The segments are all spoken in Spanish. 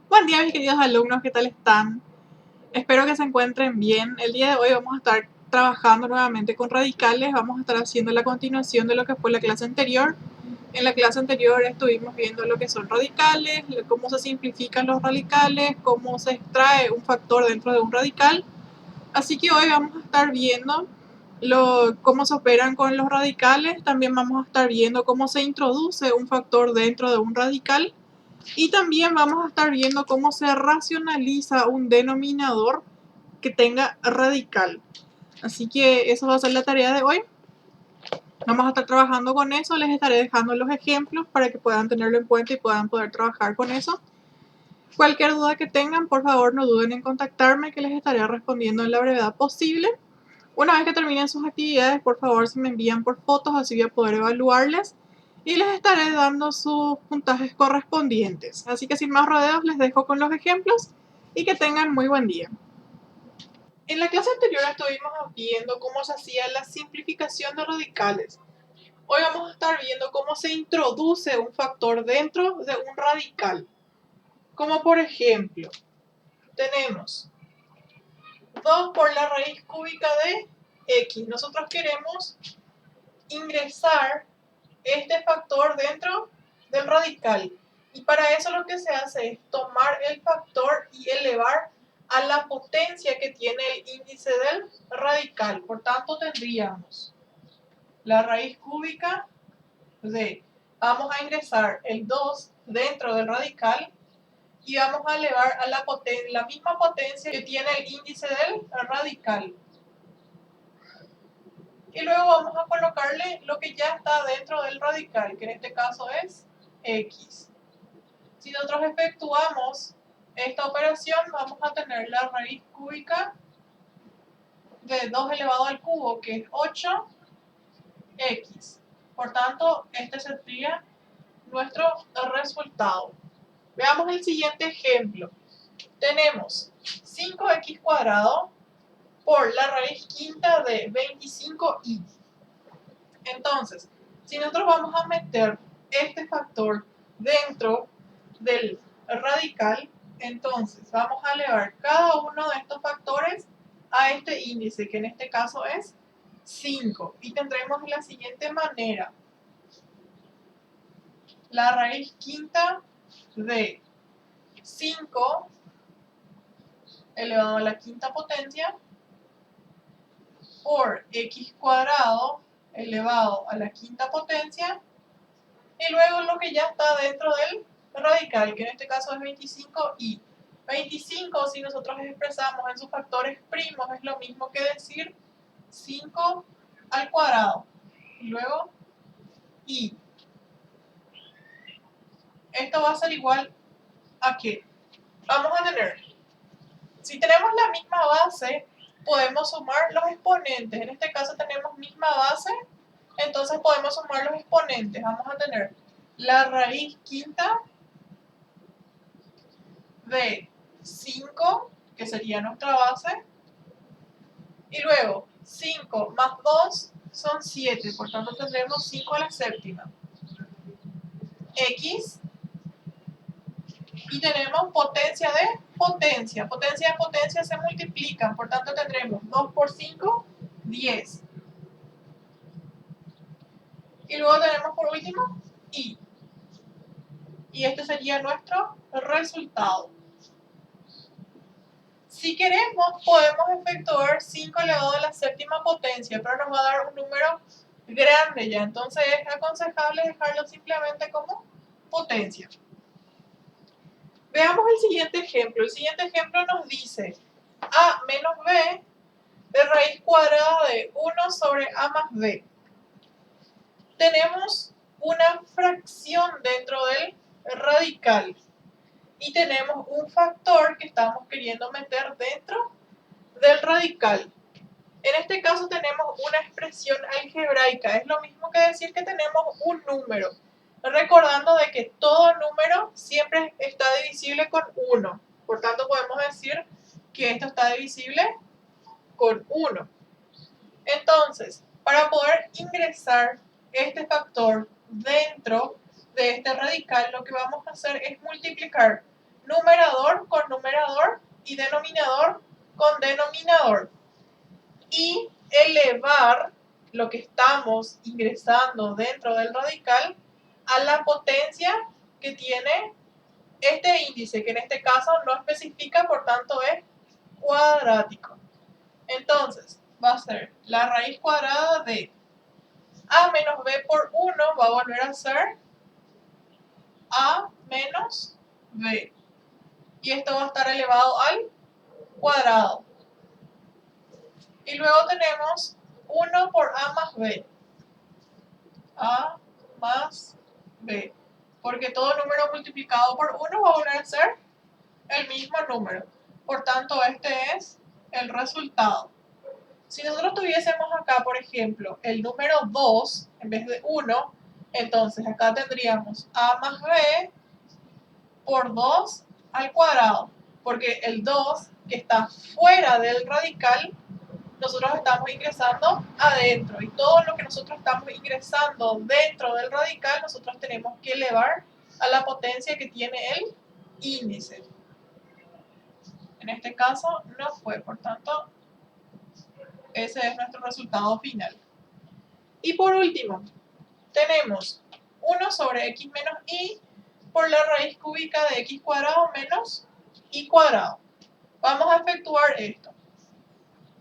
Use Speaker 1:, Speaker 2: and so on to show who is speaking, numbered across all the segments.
Speaker 1: Buen día mis queridos alumnos, ¿qué tal están? Espero que se encuentren bien. El día de hoy vamos a estar trabajando nuevamente con radicales, vamos a estar haciendo la continuación de lo que fue la clase anterior. En la clase anterior estuvimos viendo lo que son radicales, cómo se simplifican los radicales, cómo se extrae un factor dentro de un radical. Así que hoy vamos a estar viendo cómo se operan con los radicales, también vamos a estar viendo cómo se introduce un factor dentro de un radical. Y también vamos a estar viendo cómo se racionaliza un denominador que tenga radical. Así que eso va a ser la tarea de hoy. Vamos a estar trabajando con eso, les estaré dejando los ejemplos para que puedan tenerlo en cuenta y puedan poder trabajar con eso. Cualquier duda que tengan, por favor no duden en contactarme que les estaré respondiendo en la brevedad posible. Una vez que terminen sus actividades, por favor se me envían por fotos, así voy a poder evaluarles y les estaré dando sus puntajes correspondientes. Así que sin más rodeos les dejo con los ejemplos y que tengan muy buen día. En la clase anterior estuvimos viendo cómo se hacía la simplificación de radicales. Hoy vamos a estar viendo cómo se introduce un factor dentro de un radical. Como por ejemplo, tenemos 2 por la raíz cúbica de x. Nosotros queremos ingresar este factor dentro del radical. Y para eso lo que se hace es tomar el factor y elevar a la potencia que tiene el índice del radical. Por tanto, tendríamos la raíz cúbica de, vamos a ingresar el 2 dentro del radical y vamos a elevar a la misma potencia que tiene el índice del radical. Y luego vamos a colocarle lo que ya está dentro del radical, que en este caso es x. Si nosotros efectuamos esta operación, vamos a tener la raíz cúbica de 2 elevado al cubo, que es 8x. Por tanto, este sería nuestro resultado. Veamos el siguiente ejemplo. Tenemos 5x cuadrado por la raíz quinta de 25y. Entonces, si nosotros vamos a meter este factor dentro del radical, entonces vamos a elevar cada uno de estos factores a este índice, que en este caso es 5. Y tendremos de la siguiente manera: la raíz quinta de 5 elevado a la quinta potencia por x cuadrado elevado a la quinta potencia, y luego lo que ya está dentro del radical, que en este caso es 25y. 25, si nosotros expresamos en sus factores primos, es lo mismo que decir 5 al cuadrado. Y luego y. Esto va a ser igual a que vamos a tener, si tenemos la misma base, podemos sumar los exponentes. En este caso tenemos misma base, entonces podemos sumar los exponentes. Vamos a tener la raíz quinta de 5, que sería nuestra base, y luego 5 más 2 son 7, por tanto tendremos 5 a la séptima. X, y tenemos potencia de potencia. Potencia de potencia se multiplican, por tanto tendremos 2 por 5, 10. Y luego tenemos por último y. Y este sería nuestro resultado. Si queremos, podemos efectuar 5 elevado a la séptima potencia, pero nos va a dar un número grande ya. Entonces es aconsejable dejarlo simplemente como potencia. Veamos el siguiente ejemplo. El siguiente ejemplo nos dice a menos b de raíz cuadrada de 1 sobre a más b. Tenemos una fracción dentro del radical y tenemos un factor que estamos queriendo meter dentro del radical. En este caso tenemos una expresión algebraica, es lo mismo que decir que tenemos un número, recordando de que todo número siempre está divisible con 1, por tanto podemos decir que esto está divisible con 1. Entonces, para poder ingresar este factor dentro de este radical, lo que vamos a hacer es multiplicar numerador con numerador y denominador con denominador. Y elevar lo que estamos ingresando dentro del radical a la potencia que tiene este índice, que en este caso no especifica, por tanto es cuadrático. Entonces, va a ser la raíz cuadrada de a menos b por 1 va a volver a ser a menos b. Y esto va a estar elevado al cuadrado. Y luego tenemos 1 por a más b. A más b. Porque todo número multiplicado por 1 va a volver a ser el mismo número. Por tanto, este es el resultado. Si nosotros tuviésemos acá, por ejemplo, el número 2 en vez de 1, entonces acá tendríamos a más b por 2 al cuadrado. Porque el 2, que está fuera del radical, nosotros estamos ingresando adentro. Y todo lo que nosotros estamos ingresando dentro del radical, nosotros tenemos que elevar a la potencia que tiene el índice. En este caso no fue, por tanto, ese es nuestro resultado final. Y por último, tenemos 1 sobre x menos y por la raíz cúbica de x cuadrado menos y cuadrado. Vamos a efectuar esto.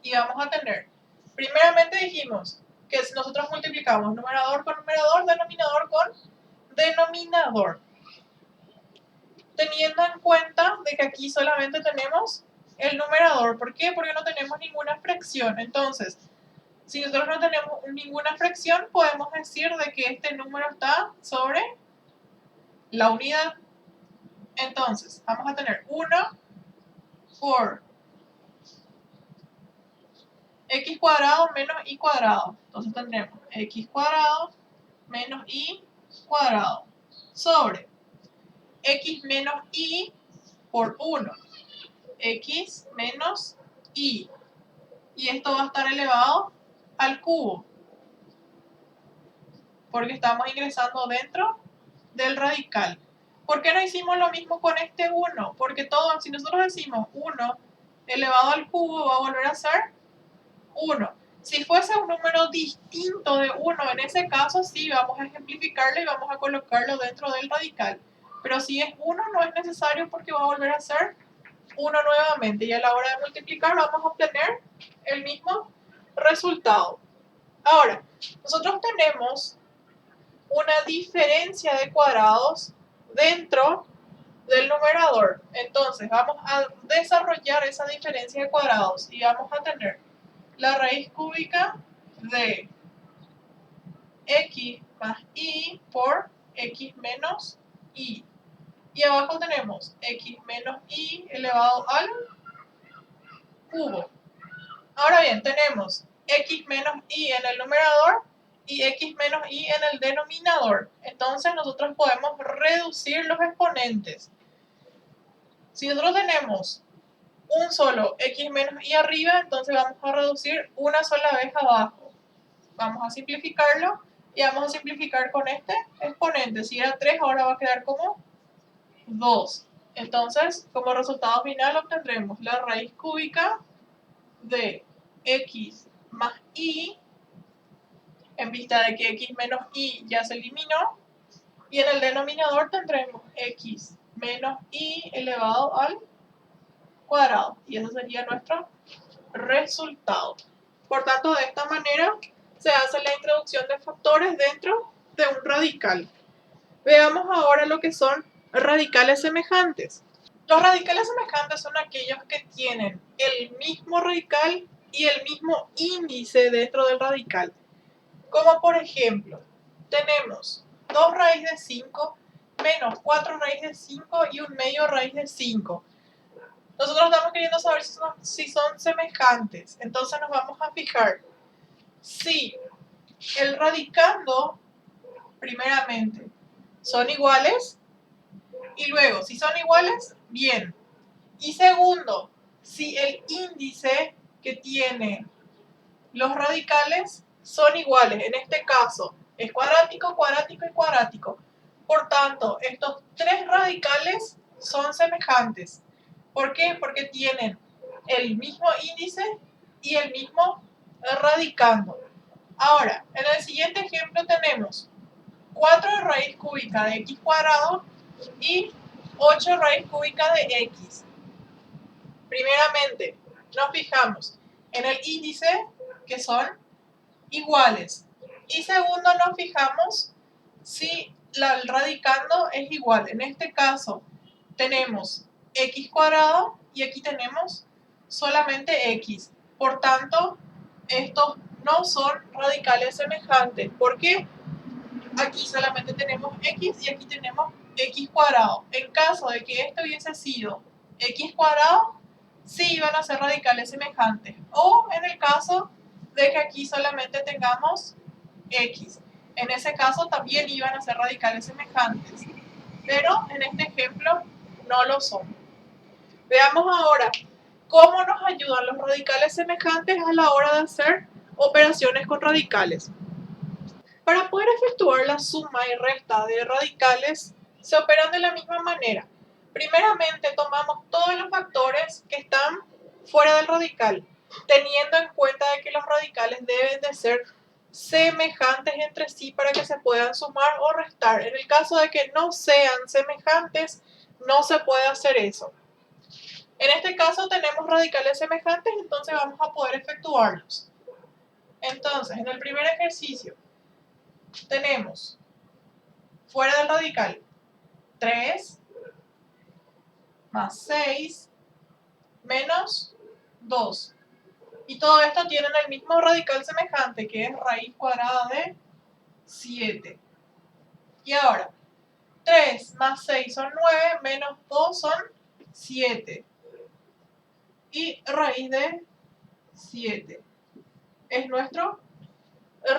Speaker 1: Y vamos a tener, primeramente dijimos que nosotros multiplicamos numerador con numerador, denominador con denominador. Teniendo en cuenta de que aquí solamente tenemos el numerador. ¿Por qué? Porque no tenemos ninguna fracción. Entonces, si nosotros no tenemos ninguna fracción, podemos decir de que este número está sobre la unidad. Entonces, vamos a tener 1 por x cuadrado menos y cuadrado. Entonces tendremos x cuadrado menos y cuadrado sobre x menos y por 1. X menos y. Y esto va a estar elevado al cubo. Porque estamos ingresando dentro del radical. ¿Por qué no hicimos lo mismo con este 1? Porque todo, si nosotros decimos 1 elevado al cubo, va a volver a ser 1. Si fuese un número distinto de 1, en ese caso sí, vamos a ejemplificarlo y vamos a colocarlo dentro del radical. Pero si es 1, no es necesario porque va a volver a ser 1 nuevamente. Y a la hora de multiplicar vamos a obtener el mismo resultado. Ahora, nosotros tenemos una diferencia de cuadrados dentro del numerador. Entonces, vamos a desarrollar esa diferencia de cuadrados y vamos a tener la raíz cúbica de x más y por x menos y. Y abajo tenemos x menos y elevado al cubo. Ahora bien, tenemos x menos y en el numerador y x menos y en el denominador. Entonces nosotros podemos reducir los exponentes. Si nosotros tenemos un solo x menos y arriba, entonces vamos a reducir una sola vez abajo. Vamos a simplificarlo y vamos a simplificar con este exponente. Si era 3, ahora va a quedar como 2. Entonces, como resultado final obtendremos la raíz cúbica de x más y, en vista de que x menos y ya se eliminó, y en el denominador tendremos x menos y elevado al cuadrado, y ese sería nuestro resultado. Por tanto, de esta manera se hace la introducción de factores dentro de un radical. Veamos ahora lo que son radicales semejantes. Los radicales semejantes son aquellos que tienen el mismo radical y el mismo índice dentro del radical. Como por ejemplo, tenemos 2 raíz de 5 menos 4 raíz de 5 y un medio raíz de 5. Nosotros estamos queriendo saber si son semejantes. Entonces nos vamos a fijar si el radicando, primeramente, son iguales. Y luego, si son iguales, bien. Y segundo, si el índice que tiene los radicales son iguales. En este caso, es cuadrático, cuadrático y cuadrático. Por tanto, estos tres radicales son semejantes. ¿Por qué? Porque tienen el mismo índice y el mismo radicando. Ahora, en el siguiente ejemplo tenemos 4 raíz cúbica de x cuadrado y 8 raíz cúbica de x. Primeramente, nos fijamos en el índice, que son iguales. Y segundo, nos fijamos si el radicando es igual. En este caso, tenemos x cuadrado y aquí tenemos solamente x. Por tanto, estos no son radicales semejantes. ¿Por qué? Aquí solamente tenemos x y aquí tenemos x cuadrado. En caso de que esto hubiese sido x cuadrado, sí iban a ser radicales semejantes. O en el caso de que aquí solamente tengamos x. En ese caso también iban a ser radicales semejantes. Pero en este ejemplo no lo son. Veamos ahora cómo nos ayudan los radicales semejantes a la hora de hacer operaciones con radicales. Para poder efectuar la suma y resta de radicales, se operan de la misma manera. Primeramente, tomamos todos los factores que están fuera del radical, teniendo en cuenta de que los radicales deben de ser semejantes entre sí para que se puedan sumar o restar. En el caso de que no sean semejantes, no se puede hacer eso. En este caso tenemos radicales semejantes, entonces vamos a poder efectuarlos. Entonces, en el primer ejercicio, tenemos fuera del radical 3 más 6 menos 2. Y todo esto tienen el mismo radical semejante, que es raíz cuadrada de 7. Y ahora, 3 más 6 son 9, menos 2 son 7. Y raíz de 7 es nuestro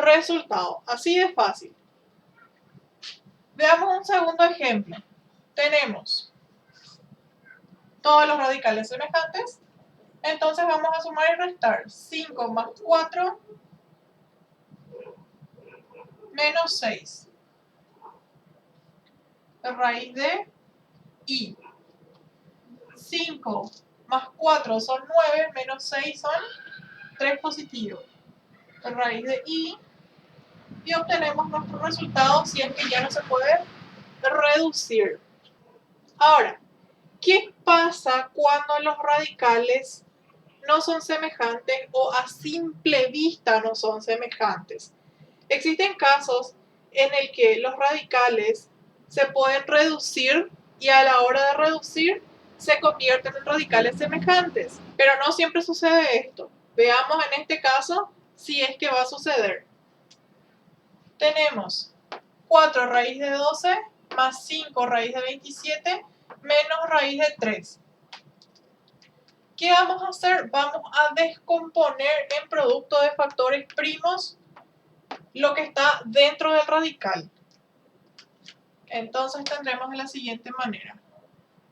Speaker 1: resultado. Así de fácil. Veamos un segundo ejemplo. Tenemos todos los radicales semejantes. Entonces vamos a sumar y restar 5 más 4 menos 6. Raíz de i. 5 más 4 son 9, menos 6 son 3 positivos. Raíz de i. Y obtenemos nuestro resultado si es que ya no se puede reducir. Ahora, ¿qué pasa cuando los radicales no son semejantes o a simple vista no son semejantes? Existen casos en el que los radicales se pueden reducir y a la hora de reducir se convierten en radicales semejantes, pero no siempre sucede esto. Veamos en este caso si es que va a suceder. Tenemos 4 raíz de 12 más 5 raíz de 27 menos raíz de 3. ¿Qué vamos a hacer? Vamos a descomponer en producto de factores primos lo que está dentro del radical. Entonces tendremos de la siguiente manera.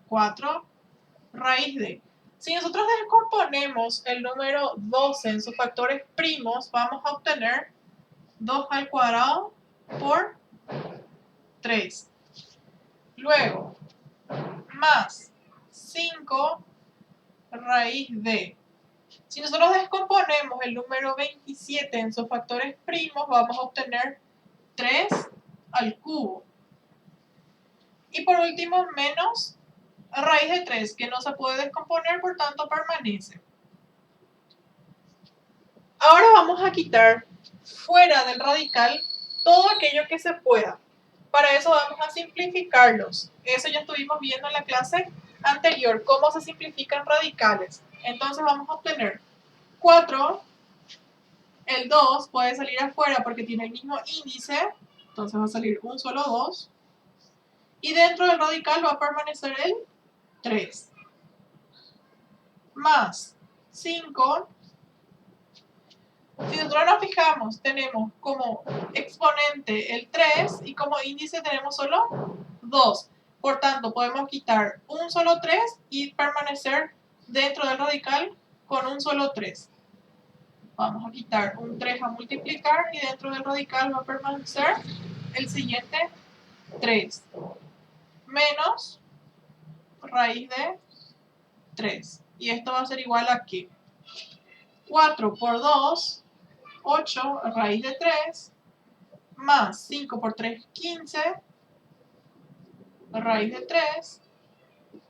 Speaker 1: 4 raíz de. Si nosotros descomponemos el número 12 en sus factores primos, vamos a obtener 2 al cuadrado por 3. Luego, más 5 raíz de. Si nosotros descomponemos el número 27 en sus factores primos, vamos a obtener 3 al cubo. Y por último, menos raíz de 3, que no se puede descomponer, por tanto permanece. Ahora vamos a quitar fuera del radical todo aquello que se pueda. Para eso vamos a simplificarlos. Eso ya estuvimos viendo en la clase anterior, cómo se simplifican radicales. Entonces vamos a obtener 4, el 2 puede salir afuera porque tiene el mismo índice, entonces va a salir un solo 2. Y dentro del radical va a permanecer el 3. Más 5. Si nosotros nos fijamos, tenemos como exponente el 3 y como índice tenemos solo 2. Por tanto, podemos quitar un solo 3 y permanecer dentro del radical con un solo 3. Vamos a quitar un 3 a multiplicar y dentro del radical va a permanecer el siguiente 3 menos raíz de 3. Y esto va a ser igual a ¿qué? 4 por 2, 8 raíz de 3, más 5 por 3, 15, raíz de 3,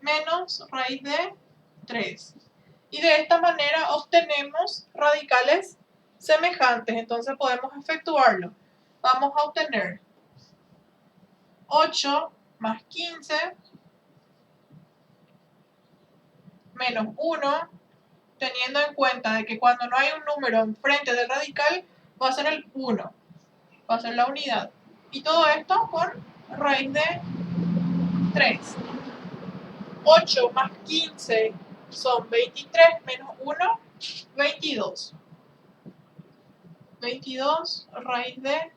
Speaker 1: menos raíz de 3. Y de esta manera obtenemos radicales semejantes. Entonces podemos efectuarlo. Vamos a obtener 8 más 15 menos 1, teniendo en cuenta de que cuando no hay un número enfrente del radical, va a ser el 1, va a ser la unidad. Y todo esto con raíz de 3. 8 más 15 son 23 menos 1, 22. 22 raíz de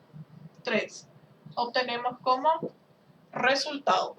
Speaker 1: 3. Obtenemos como resultado.